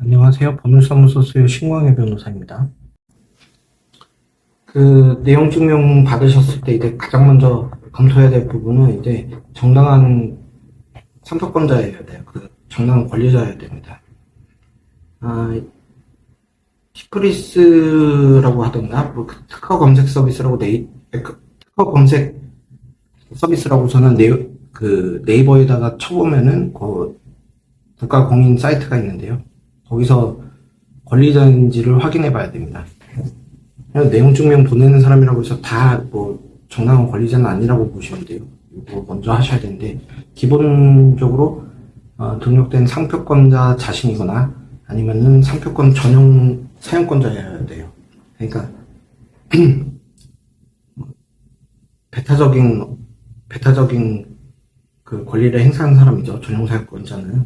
안녕하세요. 법률사무소 수요 신광희 변호사입니다. 내용 증명 받으셨을 때 이제 가장 먼저 검토해야 될 부분은 이제 정당한 참석권자여야 돼요. 정당한 권리자여야 됩니다. 티프리스라고 하던가, 특허 검색 서비스라고 특허 검색 서비스라고 저는 네이버에다가 쳐보면은 국가 공인 사이트가 있는데요. 거기서 권리자인지를 확인해 봐야 됩니다. 그냥 내용 증명 보내는 사람이라고 해서 다 정당한 권리자는 아니라고 보시면 돼요. 이거 먼저 하셔야 되는데, 기본적으로 등록된 상표권자 자신이거나 아니면은 상표권 전용 사용권자여야 돼요. 그러니까 배타적인 그 권리를 행사하는 사람이죠. 전용 사용권자는.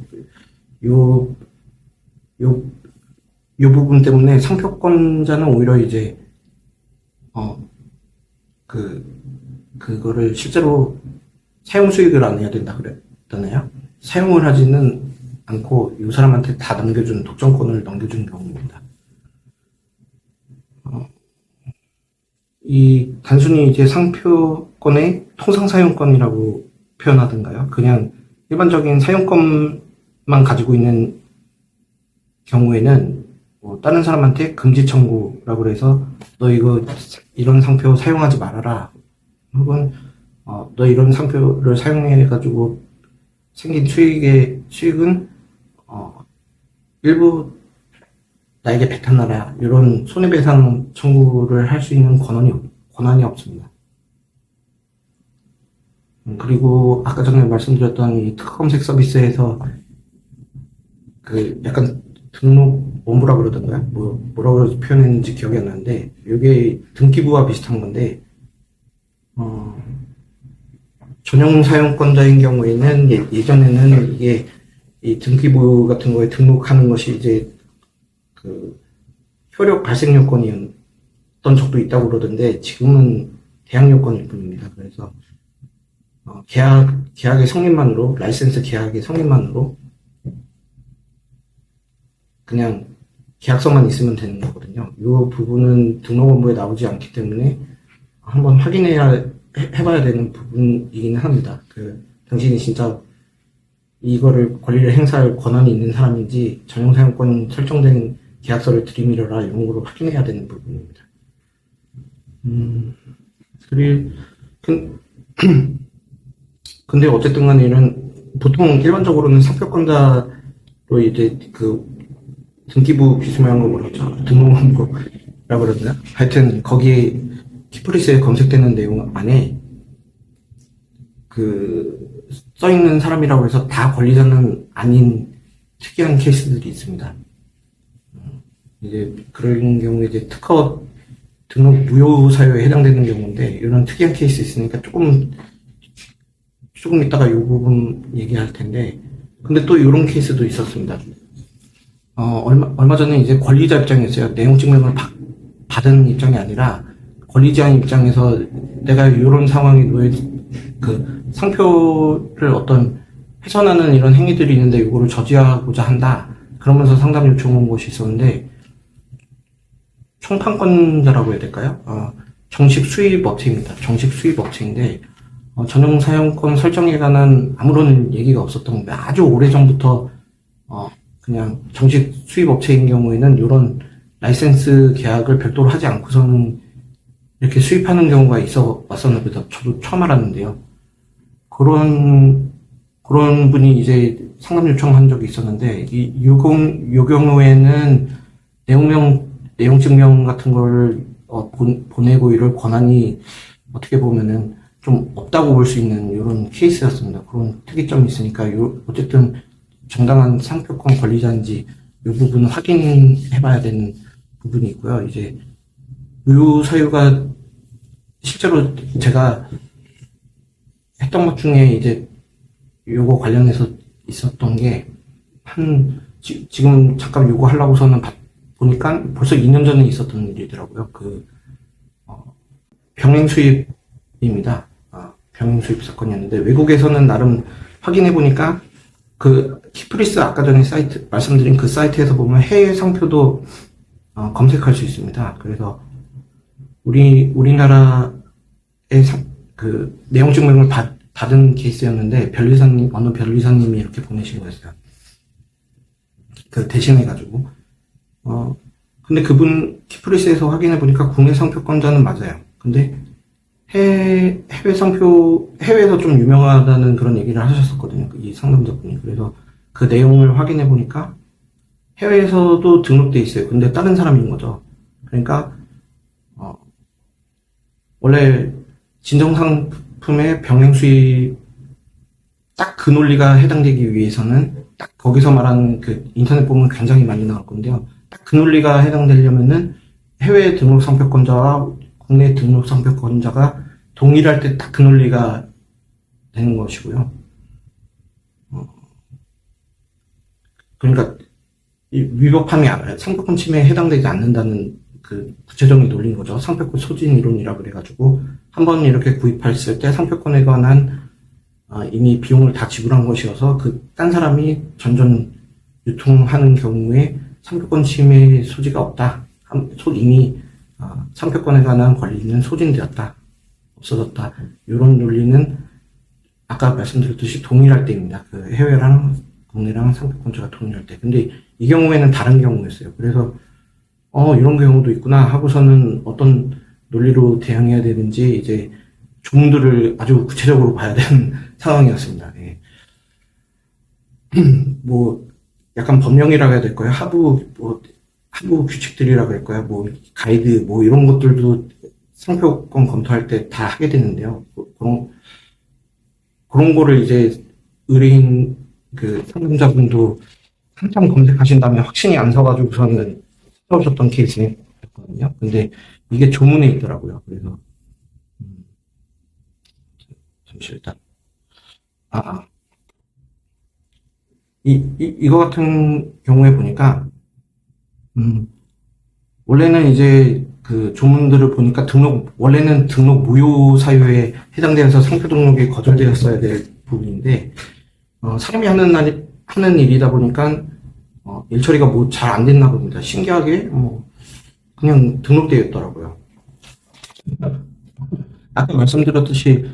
요 부분 때문에 상표권자는 오히려 이제 그거를 실제로 사용 수익을 안 해야 된다 그랬잖아요. 사용을 하지는 않고 이 사람한테 다 독점권을 넘겨준 경우입니다. 단순히 이제 상표권의 통상 사용권이라고 표현하던가요? 그냥 일반적인 사용권만 가지고 있는 경우에는 다른 사람한테 금지 청구라고 해서 너 이런 상표 사용하지 말아라, 혹은 너 이런 상표를 사용해 가지고 생긴 수익은 일부 나에게 배타나라, 이런 손해배상 청구를 할 수 있는 권한이 없습니다. 그리고 아까 전에 말씀드렸던 이 특허 검색 서비스에서 약간 등록 원부라 그러던가요? 뭐라고 표현했는지 기억이 안 나는데, 이게 등기부와 비슷한 건데, 전용 사용권자인 경우에는 예전에는 이게 이 등기부 같은 거에 등록하는 것이 이제 효력 발생 요건이었던 적도 있다고 그러던데, 지금은 대항 요건일 뿐입니다. 그래서 계약의 성립만으로, 라이센스 계약의 성립만으로 그냥 계약서만 있으면 되는 거거든요. 이 부분은 등록원부에 나오지 않기 때문에 한번 해봐야 되는 부분이긴 합니다. 당신이 진짜 이거를 권리를 행사할 권한이 있는 사람인지, 전용사용권 설정된 계약서를 들이밀어라, 이런 거로 확인해야 되는 부분입니다. 근데 어쨌든 간에 보통 일반적으로는 상표권자로 이제 등기부 비스무리한 거 뭐라고 등록원부라고 그러나? 하여튼 거기에 티프리스에 검색되는 내용 안에 써있는 사람이라고 해서 다 권리자는 아닌 특이한 케이스들이 있습니다. 이제 그런 경우에 이제 특허 등록 무효 사유에 해당되는 경우인데, 이런 특이한 케이스 있으니까 조금 이따가 이 부분 얘기할 텐데, 근데 또 이런 케이스도 있었습니다. 얼마 전에 이제 권리자 입장이었어요. 내용 증명을 받은 입장이 아니라 권리자 입장에서 내가 이런 상황에 상표를 어떤 훼손하는 이런 행위들이 있는데 이거를 저지하고자 한다, 그러면서 상담 요청 온 것이 있었는데, 총판권자라고 해야 될까요? 정식 수입 업체입니다. 정식 수입 업체인데, 전용 사용권 설정에 관한 아무런 얘기가 없었던, 아주 오래전부터 그냥 정식 수입 업체인 경우에는 이런 라이센스 계약을 별도로 하지 않고서는 이렇게 수입하는 경우가 있어 왔었는데, 저도 처음 알았는데요. 그런 분이 이제 상담 요청한 적이 있었는데, 요 경우에는 내용 증명 같은 걸 보내고 이럴 권한이 어떻게 보면은 좀 없다고 볼 수 있는 이런 케이스였습니다. 그런 특이점이 있으니까 어쨌든 정당한 상표권 권리자인지 이 부분은 확인해봐야 되는 부분이 있고요. 이제 이 사유가 실제로 제가 했던 것 중에 이제 요거 관련해서 있었던 게 지금 잠깐 요거 하려고서는 보니까 벌써 2년 전에 있었던 일이더라고요. 병행 수입입니다. 병행 수입 사건이었는데, 외국에서는 나름 확인해 보니까 키프리스 아까 전에 사이트 말씀드린 그 사이트에서 보면 해외 상표도 검색할 수 있습니다. 그래서 우리나라의 그 내용 증명을 받은 케이스였는데 어느 변리사님이 이렇게 보내신 거였어요. 그 대신해가지고 근데 그분 키프리스에서 확인해 보니까 국내 상표권자는 맞아요. 근데 해외에서 좀 유명하다는 그런 얘기를 하셨었거든요. 이 상담자분이. 그래서 그 내용을 확인해 보니까 해외에서도 등록돼 있어요. 근데 다른 사람인 거죠. 그러니까 원래 진정상품의 병행 수입 딱 그 논리가 해당되기 위해서는 딱 거기서 말하는 그 인터넷 보면 굉장히 많이 나올 건데요. 딱 그 논리가 해당되려면은 해외 등록 상표권자와 국내 등록 상표권자가 동일할 때 딱 그 논리가 되는 것이고요. 그러니까 위법함이 상표권 침해에 해당되지 않는다는 그 구체적인 논리인 거죠. 상표권 소진 이론이라 그래가지고 한번 이렇게 구입했을 때 상표권에 관한 이미 비용을 다 지불한 것이어서 그 딴 사람이 전전 유통하는 경우에 상표권 침해 소지가 없다. 이미 상표권에 관한 권리는 소진되었다. 없어졌다. 이런 논리는 아까 말씀드렸듯이 동일할 때입니다. 그 해외랑 국내랑 상표권자가 동일할 때. 근데 이 경우에는 다른 경우였어요. 그래서 이런 경우도 있구나 하고서는 어떤 논리로 대응해야 되는지 이제 조문들을 아주 구체적으로 봐야 되는 상황이었습니다. 예. 뭐 약간 법령이라고 해야 될까요? 하부 규칙들이라고 할까요? 뭐 가이드 뭐 이런 것들도 상표권 검토할 때 다 하게 되는데요. 그런 거를 이제 의뢰인 그 상담자분도 한참 검색하신 다음에 확신이 안 서가지고서는 찾아오셨던 케이스였거든요. 근데 이게 조문에 있더라고요. 그래서 잠시 일단 이거 같은 경우에 보니까 원래는 이제 그 조문들을 보니까 원래는 등록 무효 사유에 해당되어서 상표 등록이 거절되었어야 될 부분인데 사람이 하는 일이다 보니까 일 처리가 뭐 잘 안 됐나 봅니다. 신기하게 그냥 등록되어 있더라고요. 아까 말씀드렸듯이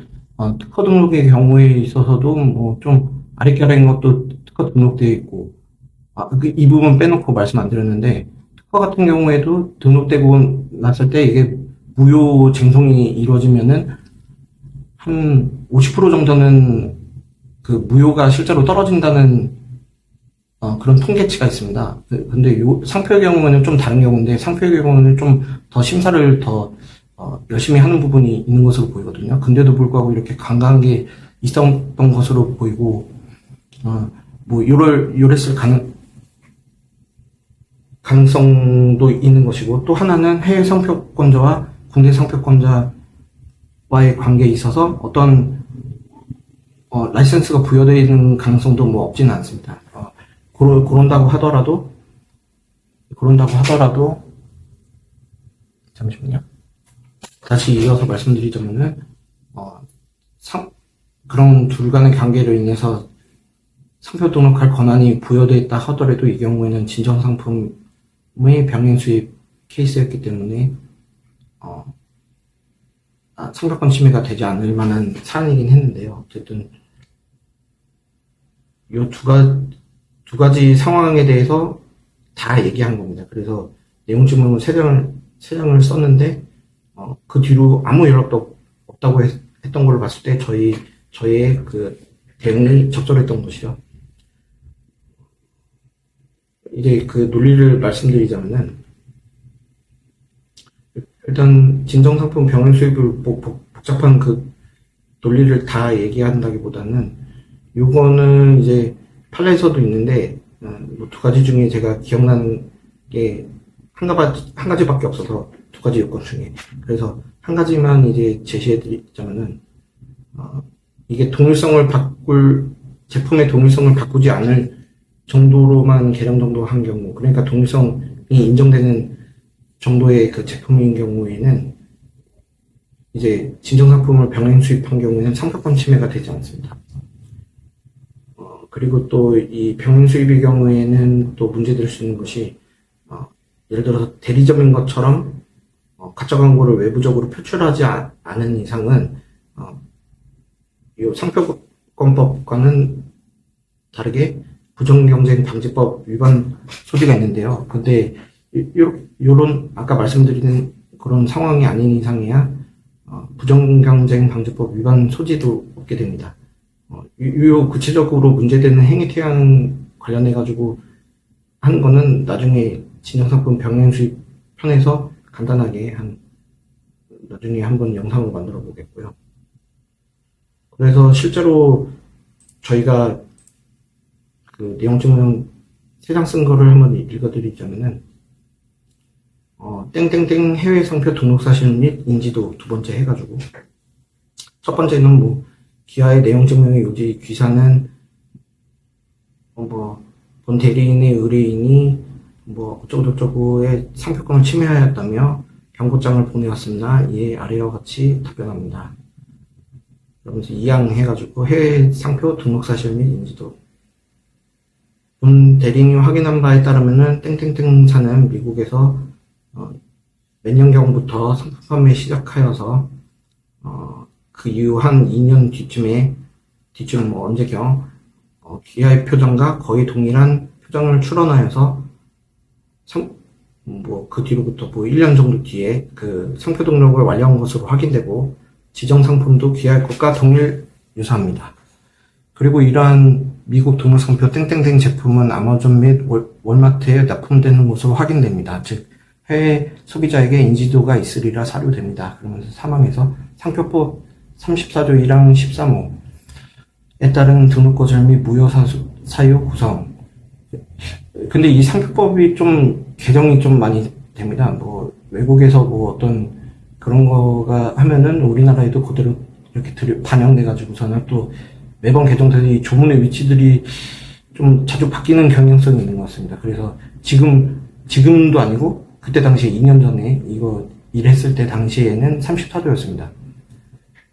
특허 등록의 경우에 있어서도 뭐 좀 아리까리한 것도 특허 등록되어 있고 이 부분 빼놓고 말씀 안 드렸는데 특허 같은 경우에도 등록되고 났을 때 이게 무효 쟁송이 이루어지면은 한 50% 정도는 그 무효가 실제로 떨어진다는 그런 통계치가 있습니다. 근데 상표의 경우는 좀 다른 경우인데 상표의 경우는 좀 더 심사를 더 열심히 하는 부분이 있는 것으로 보이거든요. 근데도 불구하고 이렇게 강한 게 있었던 것으로 보이고 뭐 요랬을 가능성도 있는 것이고 또 하나는 해외 상표권자와 국내 상표권자와의 관계에 있어서 어떤 라이센스가 부여되어 있는 가능성도 뭐 없지는 않습니다. 그런다고 하더라도 잠시만요. 다시 이어서 말씀드리자면은 그런 둘 간의 관계로 인해서 상표 등록할 권한이 부여되어 있다 하더라도 이 경우에는 진정상품의 병행 수입 케이스였기 때문에 상표권 침해가 되지 않을 만한 사안이긴 했는데요. 어쨌든 이 두 가지 상황에 대해서 다 얘기한 겁니다. 그래서 내용 증명을 세 장을 썼는데 그 뒤로 아무 연락도 없다고 했던 걸로 봤을 때 저의 그 대응이 적절했던 것이죠. 이제 그 논리를 말씀드리자면은 일단 진정상품 병행 수입을 복잡한 그 논리를 다 얘기한다기보다는 요거는 이제 판례에서도 있는데 뭐 두 가지 중에 제가 기억나는 게 한 가지밖에 없어서 두 가지 요건 중에 그래서 한 가지만 이제 제시해드리자면은 이게 제품의 동일성을 바꾸지 않을 정도로만 개량 정도한 경우 그러니까 동일성이 인정되는 정도의 그 제품인 경우에는 이제 진정상품을 병행 수입한 경우에는 상표권 침해가 되지 않습니다. 그리고 또 이 병행 수입의 경우에는 또 문제될 수 있는 것이, 예를 들어서 대리점인 것처럼 가짜 광고를 외부적으로 표출하지 않은 이상은 이 상표권법과는 다르게 부정경쟁 방지법 위반 소지가 있는데요. 근데 요런 아까 말씀드리는 그런 상황이 아닌 이상이야 부정경쟁 방지법 위반 소지도 없게 됩니다. 요 구체적으로 문제되는 행위 태양 관련해 가지고 하는 거는 나중에 진정상품 병행 수입 편에서 간단하게 나중에 한번 영상으로 만들어 보겠고요. 그래서 실제로 저희가 그 내용 증명 3장 쓴 거를 한번 읽어드리자면은, 땡땡땡 해외 상표 등록 사실 및 인지도 2번째 해가지고, 첫 번째는 뭐, 기아의 내용 증명의 요지 귀사는, 본 대리인의 의뢰인이, 어쩌고저쩌고의 상표권을 침해하였다며, 경고장을 보내왔습니다. 이에 아래와 같이 답변합니다. 그러면서 2항 해가지고, 해외 상표 등록 사실 및 인지도. 본 대리인이 확인한 바에 따르면은, 땡땡땡사는 미국에서, 몇 년경부터 상품 판매 시작하여서 그 이후 한 2년 뒤쯤 언제경 기아의 표정과 거의 동일한 표정을 출원하여서 그 뒤로부터 1년 정도 뒤에 그 상표 등록을 완료한 것으로 확인되고 지정 상품도 기아의 것과 동일 유사합니다. 그리고 이러한 미국 등록 상표 땡땡땡 제품은 아마존 및 월마트에 납품되는 것으로 확인됩니다. 즉 해외 소비자에게 인지도가 있으리라 사료됩니다. 그러면서 3항에서 상표법 34조 1항 13호에 따른 등록 거절 및 무효 사유 구성. 근데 이 상표법이 좀 개정이 좀 많이 됩니다. 외국에서 어떤 그런 거가 하면은 우리나라에도 그대로 이렇게 반영돼가지고서는 또 매번 개정돼서 이 조문의 위치들이 좀 자주 바뀌는 경향성이 있는 것 같습니다. 그래서 지금도 아니고 그때 당시에 2년 전에 이거 일했을 때 당시에는 34조였습니다.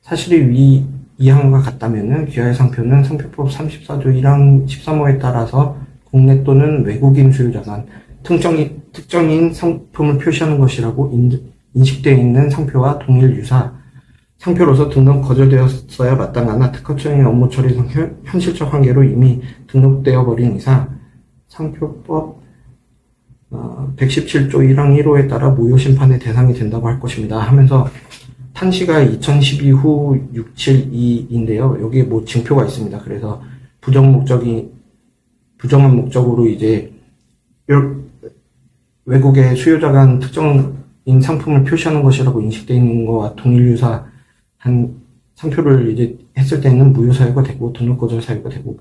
사실이 이 항과 같다면은 기아의 상표는 상표법 34조 1항 13호에 따라서 국내 또는 외국인 수요자가 특정인 상품을 표시하는 것이라고 인식되어 있는 상표와 동일 유사 상표로서 등록 거절되었어야 마땅하나 특허청의 업무 처리상 현실적 한계로 이미 등록되어 버린 이상 상표법 117조 1항 1호에 따라 무효 심판의 대상이 된다고 할 것입니다. 하면서 탄시가 2012 후 672인데요. 여기에 징표가 있습니다. 그래서 부정한 목적으로 이제 외국의 수요자가 특정인 상품을 표시하는 것이라고 인식되어 있는 것과 동일 유사한 상표를 이제 했을 때는 무효 사유가 되고 등록 거절 사유가 되고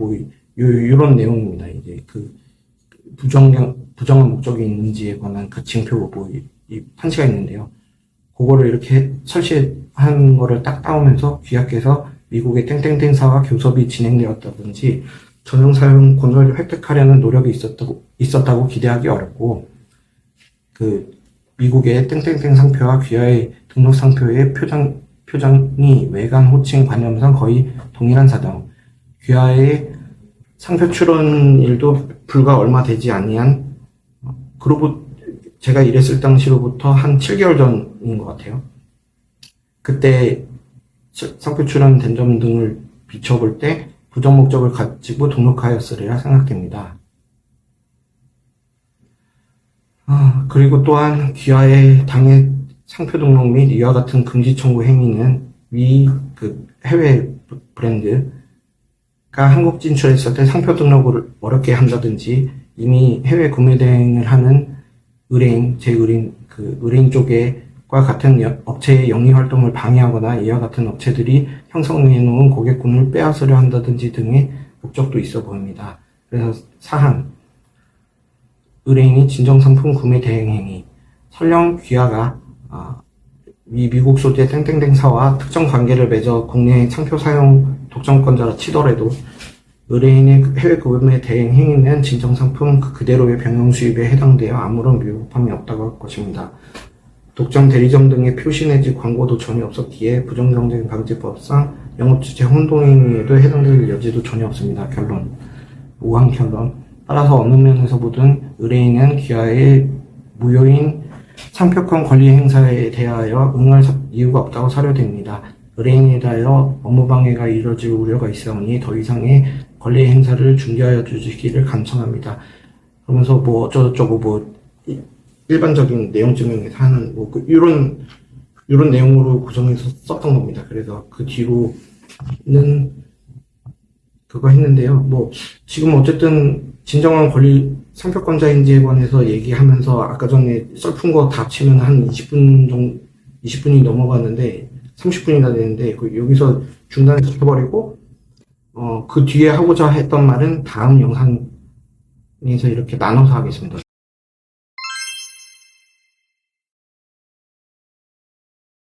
이런 내용입니다. 이제 부정한 목적이 있는지에 관한 그 징표 이 판시가 있는데요. 그거를 이렇게 설치한 거를 딱 따오면서 귀하께서 미국의 땡땡땡사와 교섭이 진행되었다든지 전용 사용 권을 획득하려는 노력이 있었다고 기대하기 어렵고 미국의 땡땡땡 상표와 귀하의 등록 상표의 표장이 외관 호칭 관념상 거의 동일한 사정. 귀하의 상표 출원 일도 불과 얼마 되지 아니한 제가 일했을 당시로부터 한 7개월 전인 것 같아요. 그때 상표 출원된 점 등을 비춰볼 때 부정 목적을 가지고 등록하였으리라 생각됩니다. 그리고 또한 귀하의 당해 상표 등록 및 이와 같은 금지 청구 행위는 해외 브랜드가 한국 진출했을 때 상표 등록을 어렵게 한다든지 이미 해외 구매 대행을 하는 의뢰인 쪽과 같은 업체의 영리 활동을 방해하거나 이와 같은 업체들이 형성해 놓은 고객군을 빼앗으려 한다든지 등의 목적도 있어 보입니다. 그래서 사항 의뢰인이 진정상품 구매 대행 행위 설령 귀하가 미국 소재 땡땡땡사와 특정 관계를 맺어 국내 상표 사용 독점권자라 치더라도 의뢰인의 해외 구매 대행 행위는 진정상품 그대로의 병영 수입에 해당되어 아무런 위법함이 없다고 할 것입니다. 독점 대리점 등의 표시 내지 광고도 전혀 없었기에 부정경쟁 방지법상 영업주체 혼동행위에도 해당될 여지도 전혀 없습니다. 결론. 우왕처럼 따라서 어느 면에서 보든 의뢰인은 기아의 무효인 상표권 권리 행사에 대하여 응할 이유가 없다고 사료됩니다. 의뢰인에 대하여 업무방해가 이뤄질 우려가 있사오니 더 이상의 권리 행사를 중지하여 주시기를 간청합니다. 그러면서 뭐 어쩌고저쩌고 뭐 일반적인 내용 증명에서 하는 뭐 이런 내용으로 구성해서 썼던 겁니다. 그래서 그 뒤로는 그거 했는데요. 뭐 지금 어쨌든 진정한 권리 상표권자인지에 관해서 얘기하면서 아까 전에 썰픈 거 다 치면 한 20분이 넘어갔는데 30분이나 되는데 여기서 중단시켜버리고 그 뒤에 하고자 했던 말은 다음 영상에서 이렇게 나눠서 하겠습니다.